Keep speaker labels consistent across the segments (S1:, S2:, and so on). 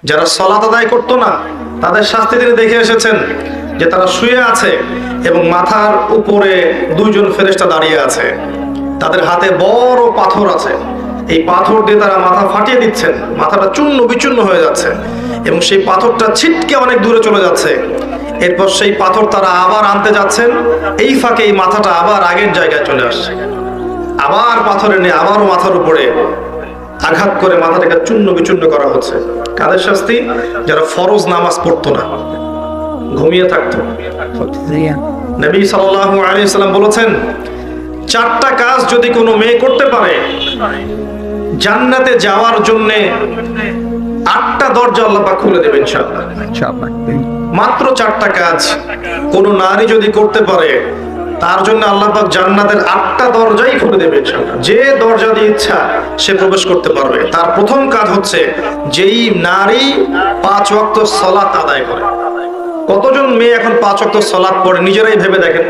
S1: যারা সালাত আদায় করতো না তাদের শাস্তি তিনি দেখে এসেছেন, যে তারা শুয়ে আছে এবং মাথার উপরে দুইজন ফেরেশতা দাঁড়িয়ে আছে, তাদের হাতে বড় পাথর আছে, এই পাথর দিয়ে তারা মাথা ফাটিয়ে দিচ্ছেন, মাথাটা চূর্ণ বিচূর্ণ হয়ে যাচ্ছে এবং সেই পাথরটা ছিটকে অনেক দূরে চলে যাচ্ছে। এরপর সেই পাথর তারা আবার আনতে যাচ্ছেন, এই ফাঁকে এই মাথাটা আবার আগের জায়গায় চলে আসছে, আবার পাথরে নিয়ে আবারও মাথার উপরে আঘাত করে মাথাটাকে চূর্ণ বিচূর্ণ করা হচ্ছে। কাদের শাস্তি? যারা ফরজ নামাজ পড়তো না, ঘুমিয়ে থাকতো। নবী সাল্লাল্লাহু আলাইহি সাল্লাম বলেছেন, চারটা কাজ যদি কোনো মেয়ে করতে পারে, জান্নাতে যাওয়ার জন্য 8টা দরজা আল্লাহ পাক খুলে দেবেন ইনশাআল্লাহ। মাত্র 4টা কাজ কোন নারী যদি করতে পারে, তার জন্য আল্লাহ পাক জান্নাতের 8টা দরজাই খুলে দেবে ইনশাআল্লাহ। যে দরজা দিয়ে ইচ্ছা সে প্রবেশ করতে পারবে। তার প্রথম কাজ হচ্ছে, যেই নারী 5 ওয়াক্ত সালাত আদায় করে। কতজন মেয়ে এখন 5 ওয়াক্ত সালাত পড়ে নিজেরাই ভেবে দেখেন,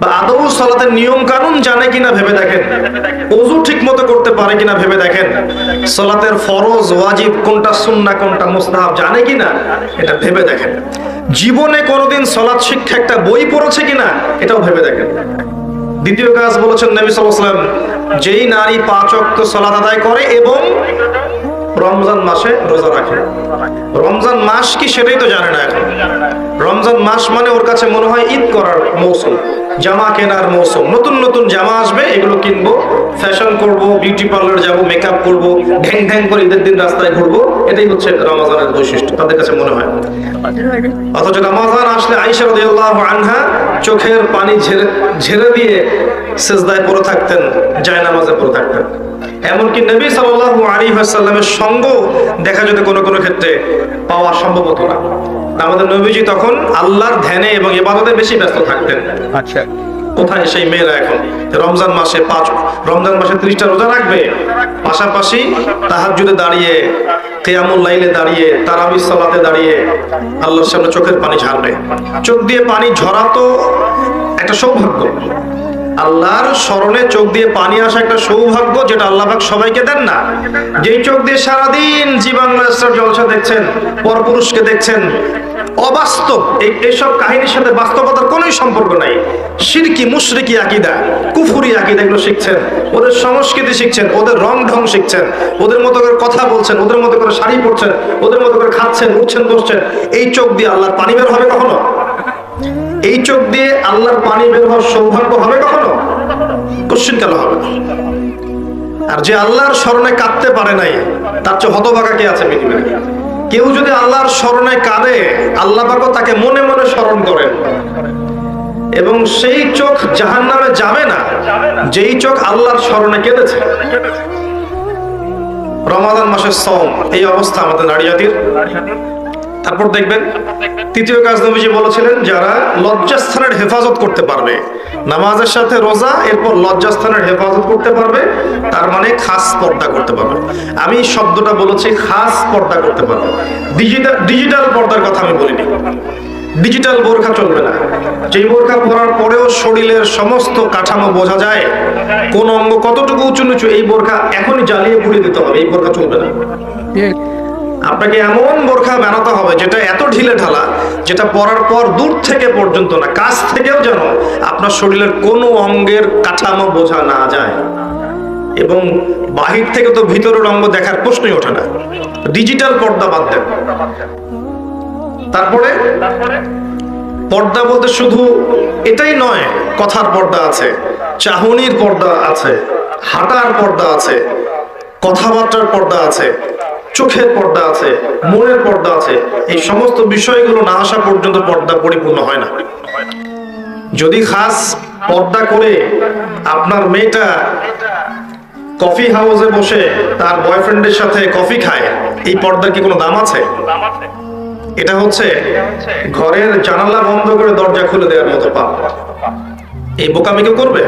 S1: বা আদৌ সালাতের নিয়ম কানুন জানে কিনা ভেবে দেখেন, ওযু ঠিক মতো করতে পারে কিনা ভেবে দেখেন, সালাতের ফরজ ওয়াজিব কোনটা, সুন্নাহ কোনটা, মুস্তাহাব জানে কিনা এটা ভেবে দেখেন। জীবনে কোনোদিন সালাত শিক্ষা একটা বই পড়েছে কিনা এটাও ভেবে দেখেন। দ্বিতীয় কাজ বলেছেন নবী সাল্লাল্লাহু আলাইহি ওয়াসাল্লাম, যেই নারী 5 ওয়াক্ত সালাত আদায় করে এবং রমজান মাসে রোজা রাখে। রমজান মাস কি সেটাই তো জানে না এখন। রমজান মাস মানে ওর কাছে মনে হয় ঈদ করার মৌসুম, জামা কেনার মৌসুম, নতুন নতুন জামা আসবে, এগুলো কিনবো, ফ্যাশন করব, বিউটি পার্লার যাব, মেকআপ করব, ঢ্যাং ঢ্যাং করে ঈদের দিন রাস্তায় ঘুরবো, এটাই হচ্ছে রমজানের বৈশিষ্ট্য তাদের কাছে মনে হয়। অথচ রমজান আসলে আয়েশা রাদিয়াল্লাহু আনহা চোখের পানি ঝেড়ে দিয়ে সিজদায় পড়ে থাকতেন, জায়নামাজে পড়ে থাকতেন। এমনকি নবী সাল্লাল্লাহু আলাইহি ওয়াসাল্লামের সঙ্গ দেখা যেত কোনো কোনো ক্ষেত্রে পাওয়া সম্ভব হতো না। আমাদের নবীজি তখন আল্লাহর ধ্যানে এবং ইবাদতে বেশি ব্যস্ত থাকতেন। আচ্ছা, কোথায় সেই মেয়েরা এখন রমজান মাসে 30টা রোজা রাখবে, পাশাপাশি তাহাজ্জুদে দাঁড়িয়ে, কিয়ামুল লাইলে দাঁড়িয়ে, তারাবির সালাতে দাঁড়িয়ে আল্লাহর সামনে চোখের পানি ঝারবে। চোখ দিয়ে পানি ঝরা তো একটা সৌভাগ্য, আল্লাহর স্মরণে চোখ দিয়ে পানি আসা একটা সৌভাগ্য, যেটা আল্লাহ পাক সবাইকে দেন না। যেই চোখ দিয়ে সারাদিন জি বাংলা স্টার জলসা দেখছেন, পরপুরুষকে দেখছেন, অবাস্তব এইসব কাহিনীর সাথে বাস্তবতার কোনোই সম্পর্ক নাই। শিরকি মুশরিকি আকীদা, কুফরি আকীদা এগুলো শিখছেন, ওদের সংস্কৃতি শিখছেন, ওদের রং ঢং শিখছেন, ওদের মতো করে কথা বলছেন, ওদের মতো করে শাড়ি পরছেন, ওদের মতো করে খাচ্ছেন, উঠছেন, বসছেন। এই চোখ দিয়ে আল্লাহর পানি বের হবে কখনো? এই চোখ দিয়ে আল্লাহর পানি বের হওয়ার সৌভাগ্য হবে কখনো? কোশ্চিন কাল হবে। আর যে আল্লাহর স্মরণে কাঁদতে পারে নাই, তার চেয়ে হতভাগা কে আছে পৃথিবীতে? কেউ যদি আল্লাহর স্মরণে কাঁদে, আল্লাহ পাক তাকে মনে মনে স্মরণ করেন এবং সেই চোখ জাহান্নামে যাবে না যেই চোখ আল্লাহর স্মরণে কেঁদেছে। রমাদান মাসের সওম, এই অবস্থা আমাদের নারী জাতির। তারপর দেখবেন তৃতীয় কাজ নবীজি বলেছিলেন, যারা লজ্জাস্থানের হেফাজত করতে পারবে, নামাজের সাথে রোজা, এরপর লজ্জাস্থানের হেফাজত করতে পারবে, তার মানে খাস পর্দা করতে পারবে। আমি শব্দটা বলেছি খাস পর্দা করতে পারবে, ডিজিটাল পর্দার কথা আমি বলিনি। ডিজিটাল বোরখা চলবে না, যেই বোরখা পরার পরেও শরীরের সমস্ত কাঠামো বোঝা যায়, কোন অঙ্গ কতটুকু উঁচু নিচু, এই বোরখা এখনই জ্বালিয়ে পুড়িয়ে দিতে হবে, এই বোরখা চলবে না। আপনাকে এমন বোরখা বানাতে হবে যেটা এত ঢিলে ঢালা, যেটা পরার পর দূর থেকে পর্যন্ত না, কাছ থেকেও যেন আপনার শরীরের কোনো অঙ্গের কাঠামো বোঝা না যায়, এবং বাহির থেকে তো ভিতরের অঙ্গ দেখার প্রশ্নই ওঠে না। ডিজিটাল পর্দা বাদ দেন। তারপরে পর্দা বলতে শুধু এটাই নয়, কথার পর্দা আছে, চাহনির পর্দা আছে, হাঁটার পর্দা আছে, কথাবার্তার পর্দা আছে, চোখের পর্দা আছে, মনের পর্দা আছে। এই সমস্ত বিষয়গুলো না আসা পর্যন্ত পর্দা পরিপূর্ণ হয় না। যদি খাস পর্দা করে আপনার মেয়েটা কফি হাউসে বসে তার বয়ফ্রেন্ডের সাথে কফি খায়, এই পর্দার কি কোনো দাম আছে? এটা হচ্ছে ঘরের জানালা বন্ধ করে দরজা খুলে দেওয়ার মতো পাপ। এই বোকামি কেউ করবে?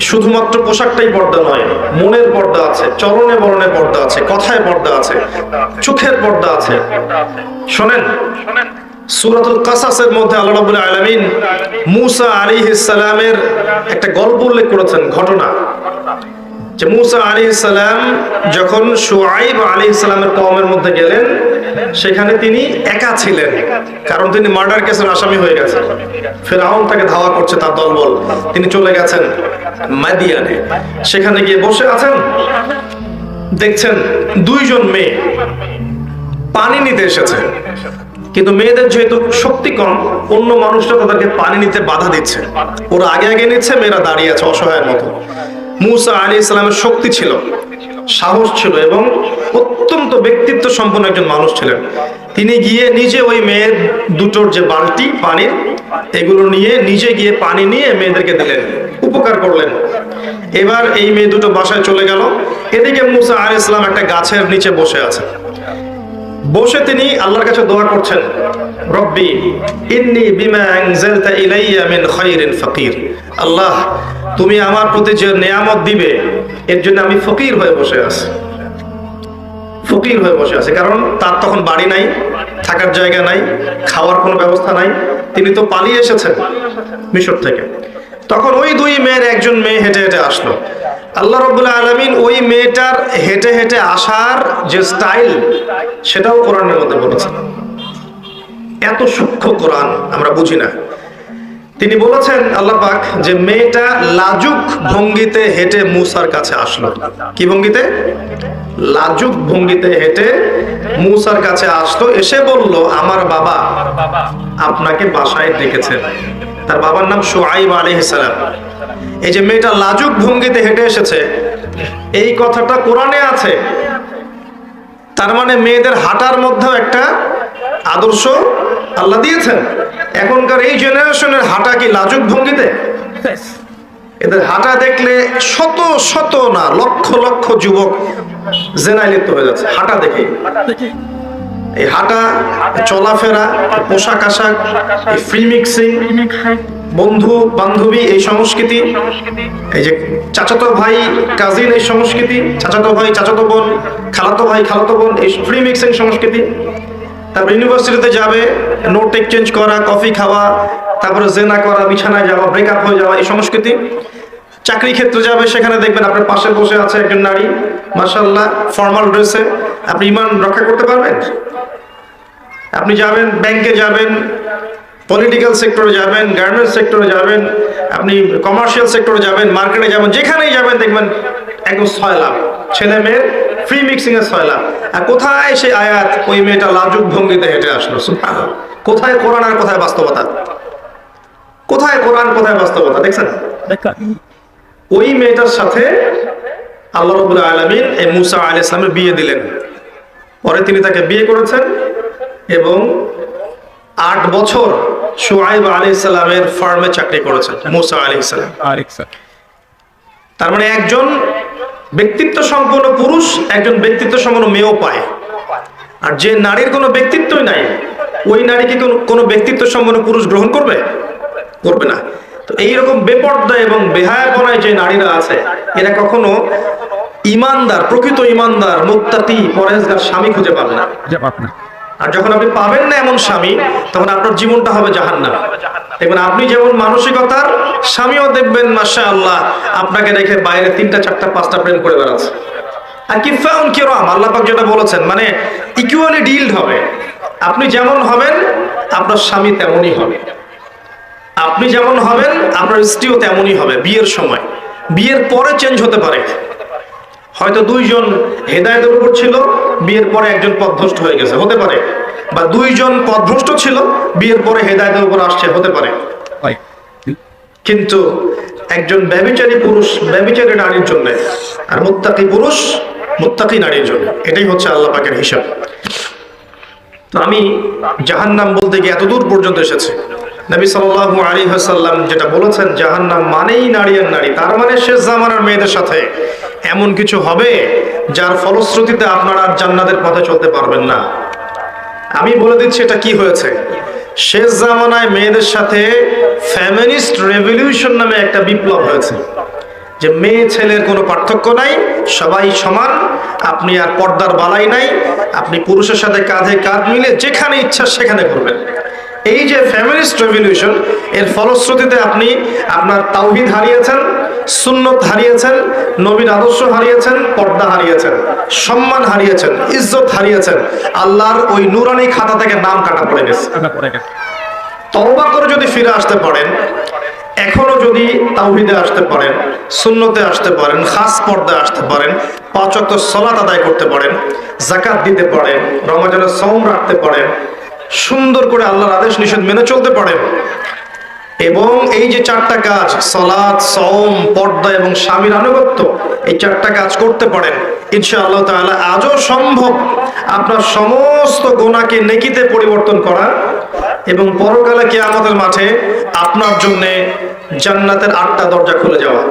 S1: শুধুমাত্র পোশাকটাই পর্দা নয়, মনের পর্দা আছে, চরণে বরণে পর্দা আছে, কথায় পর্দা আছে, চোখের পর্দা আছে। শোনেন, সূরাতুল কাসাসের মধ্যে আল্লাহ রাব্বুল আলামিন মুসা আলাইহিস সালামের একটা গল্প উল্লেখ করেছেন, ঘটনা, যে মুসা আলাইহিস সালাম যখন শুআইব আলাইহিস সালামের কওমের মধ্যে গেলেন, সেখানে তিনি একা ছিলেন, কারণ তিনি মার্ডার কেসের আসামি হয়ে গেছেন। ফিরআউন তাকে ধাওয়া করছে, তার দলবল। তিনি চলে গেছেন মাদিয়ানে, সেখানে গিয়ে বসে আছেন। দেখছেন দুইজন মেয়ে পানি নিতে এসেছে, কিন্তু মেয়েদের যেহেতু শক্তি কম, অন্য মানুষরা তাদেরকে পানি নিতে বাধা দিচ্ছে। ওরা আগে আগে নিচ্ছে, মেয়েরা দাঁড়িয়ে আছে অসহায়ের মতো। মুসা আলাইহিস সালামের শক্তি ছিল, সাহস ছিল এবং অত্যন্ত ব্যক্তিত্ব সম্পন্ন একজন মানুষ ছিলেন। তিনি গিয়ে নিজে ওই মেয়ের দুটোর যে বালতি পানির, এগুলো নিয়ে নিজে গিয়ে পানি নিয়ে মেয়েদেরকে দিলেন, উপকার করলেন। এবার এই মেয়ে দুটো বাসায় চলে গেল। এদিকে মুসা আলাইহিস সালাম একটা গাছের নিচে বসে আছে। বসে তিনি আল্লাহর কাছে দোয়া করছেন, রব্বি ইন্নী বিমা আনজালতা ইলাইয়া মিন খায়রিন ফাকির। আল্লাহ, তুমি আমার প্রতি যে নিয়ামত দিবে, এর জন্য আমি ফকির হয়ে বসে আছি। ফকির হয়ে বসে আছে, কারণ তার তখন বাড়ি নাই, থাকার জায়গা নাই, খাওয়ার কোনো ব্যবস্থা নাই। তিনি তো পালিয়ে এসেছেন মিশর থেকে। তখন ওই দুই মেয়ের একজন মেয়ে হেঁটে হেঁটে আসলো। আল্লাহ রাব্বুল আলামিন ওই মেয়েটার হেঁটে হেঁটে আসার যে স্টাইল, সেটাও কোরআনের মধ্যে বলেছেন। এত সূক্ষ্ম কোরআন আমরা বুঝি না। তিনি বলেছেন আল্লাহ পাক যে মেয়েটা লাজুক ভঙ্গিতে হেঁটে মুসার কাছে আসলো। কি ভঙ্গিতে? লাজুক ভঙ্গিতে হেঁটে মুসার কাছে আসলো। এসে বলল, আমার বাবা আপনাকে বাসায় ডেকেছেন। তার বাবার নাম শুআইব আলাইহিস সালাম। এই যে মেয়েটা লাজুক ভঙ্গিতে হেঁটে এসেছে, এই কথাটা কোরআনে আছে। তার মানে মেয়েদের হাঁটার মধ্যেও একটা আদর্শ আল্লাহ দিয়েছেন। এখনকার এই জেনারেশনের হাঁটা কি লাজুক ভঙ্গিতে? এদের হাঁটা দেখলে শত শত না লক্ষ লক্ষ যুবক জেনায় লিপ্ত হয়ে যাচ্ছে হাঁটা দেখে। এই হাঁটা, চলাফেরা, পোশাক আশাক, এই ফ্রি মিক্সিং, বন্ধু বান্ধবী, এই সংস্কৃতি, এই যে চাচাতো ভাই কাজিন, এই সংস্কৃতি, চাচাতো ভাই চাচাতো বোন, খালাতো ভাই খালাতো বোন, এই ফ্রি মিক্সিং সংস্কৃতি। তারপর ইউনিভার্সিটিতে যাবে, নোট এক্সচেঞ্জ করা, কফি খাওয়া, তারপরে জেনা করা, বিছানায় যাওয়া, ব্রেকআপ হয়ে যাওয়া, এই সংস্কৃতি। চাকরি ক্ষেত্রে যাবে, সেখানে দেখবেন আপনার পাশে বসে আছে একজন নারী, মাশাআল্লাহ ফর্মাল ড্রেসে। আপনি ইমান রক্ষা করতে পারবেন? আপনি যাবেন, ব্যাংকে যাবেন, পলিটিক্যাল সেক্টরে যাবেন, গার্মেন্টস সেক্টরে যাবেন, আপনি কমার্শিয়াল সেক্টরে যাবেন, মার্কেটে যাবেন, যেখানেই যাবেন দেখবেন একদম সয়লাভ, ছেলে মেয়ের ফ্রি মিক্সিং এর সয়লাভ। আর কোথায় সেই আয়াত, ওই মেয়েটা লাজুক ভঙ্গিতে হেঁটে আসলো। সুবহানাল্লাহ। কোথায় কোরআন আর কোথায় বাস্তবতা? কোথায় কোরআন কোথায় বাস্তবতা? দেখছেন? ওই মেয়েটার সাথে আল্লাহ রাব্বুল আলামিন এই মুসা আলাইহিস সালামের বিয়ে দিলেন। পরে তিনি তাকে বিয়ে করেছেন এবং 8 বছর শুআইব আলাইহিস সালামের ফার্মে চাকরি করেছেন মুসা আলাইহিস সালাম। তার মানে একজন ব্যক্তিত্ব সম্পন্ন পুরুষ একজন ব্যক্তিত্ব সম্পন্ন মেয়েও পায়। আর যে নারীর কোনো ব্যক্তিত্বই নাই, ওই নারীকে কোনো ব্যক্তিত্ব সম্পন্ন পুরুষ গ্রহণ করবে? করবে না। তো এইরকম বেপর্দা এবং বেহায়াপনায় যে নারীরা আছে, এরা কখনো ইমানদার, প্রকৃত ইমানদার, মুত্তাকি, পরহেজগার স্বামী খুঁজে পাবে না। আর যখন আপনি পাবেন না এমন স্বামী, তখন আপনার জীবনটা হবে জাহান্নাম। দেখবেন আপনি যেমন মানসিকতার, স্বামীও দেখবেন মাশাআল্লাহ আপনাকে রেখে বাইরে 3টা 4টা 5টা প্রেম করে বেড়াচ্ছে। আর কিফাউন কিরাম, আল্লাহ পাক যেটা বলেছেন, মানে ইকুয়ালি ডিলড হবে। আপনি যেমন হবেন আপনার স্বামী তেমনই হবে, আপনি যেমন হবেন আপনার স্ত্রীও তেমনই হবে। বিয়ের সময়, বিয়ের পরে চেঞ্জ হতে পারে। হয়তো 2 জন হেদায়েতের উপর ছিল, বিয়ের পরে একজন পথভ্রষ্ট হয়ে গেছে, হতে পারে। বা 2 জন পথভ্রষ্ট ছিল, বিয়ের পরে হেদায়েতের উপর আসছে, হতে পারে। কিন্তু একজন ব্যভিচারী পুরুষ ব্যভিচারী নারীর জন্য, আর মুত্তাকি পুরুষ মুত্তাকি নারীর জন্য। এটাই হচ্ছে আল্লাহ পাকের হিসাব। তো আমি জাহান্নাম বলতে গিয়ে এত দূর পর্যন্ত এসেছি। নবী সাল্লাল্লাহু আলাইহি ওয়াসাল্লাম যেটা বলেছেন, জাহান্নাম মানেই নারী আর নারী। তার মানে শেষ জামানার মেয়েদের সাথে এমন কিছু হবে যার ফলশ্রুতিতে আপনারা আর জান্নাতের পথে চলতে পারবেন না। আমি বলে দিচ্ছি এটা কি হয়েছে। শেষ জামানায় মেয়েদের সাথে ফেমিনিস্ট রেভলিউশন নামে একটা বিপ্লব হয়েছে, যে মেয়ে ছেলের কোনো পার্থক্য নাই, সবাই সমান, আপনি আর পর্দার বালাই নাই, আপনি পুরুষের সাথে কাঁধে কাঁধ মিলে যেখানে ইচ্ছা সেখানে করবেন। এই যে ফেমিনিস্ট রেভলিউশন, এর ফলশ্রুতিতে আপনি আপনার তাওহীদ হারিয়েছেন, সুন্নত হারিয়েছেন, নবীর আদর্শ হারিয়েছেন, পর্দা হারিয়েছেন, সম্মান হারিয়েছেন, ইজ্জত হারিয়েছেন, আল্লাহর ওই নুরানি খাতা থেকে নাম কাটা পড়ে গেছে। তওবা করে যদি ফিরে আসতে পারেন, এখনো যদি তাওহীদে আসতে পারেন, সুন্নতে আসতে পারেন, খাস পর্দায় আসতে পারেন, 5 ওয়াক্ত সালাত আদায় করতে পারেন, যাকাত দিতে পারেন, রমজানের সওম রাখতে পারেন, সুন্দর করে আল্লাহর আদেশ নিষেধ মেনে চলতে পারেন, এবং এই যে 4টা কাজ সালাত, সওম, পর্দা এবং স্বামীর আনুগত্য, এই 4টা কাজ করতে পারেন, ইনশাআল্লাহ তাআলা আজও সম্ভব আপনার সমস্ত গুনাহকে নেকিতে পরিবর্তন করা এবং পরকালে কিয়ামতের মাঠে আপনার জন্য জান্নাতের 8টা দরজা খুলে যাওয়া।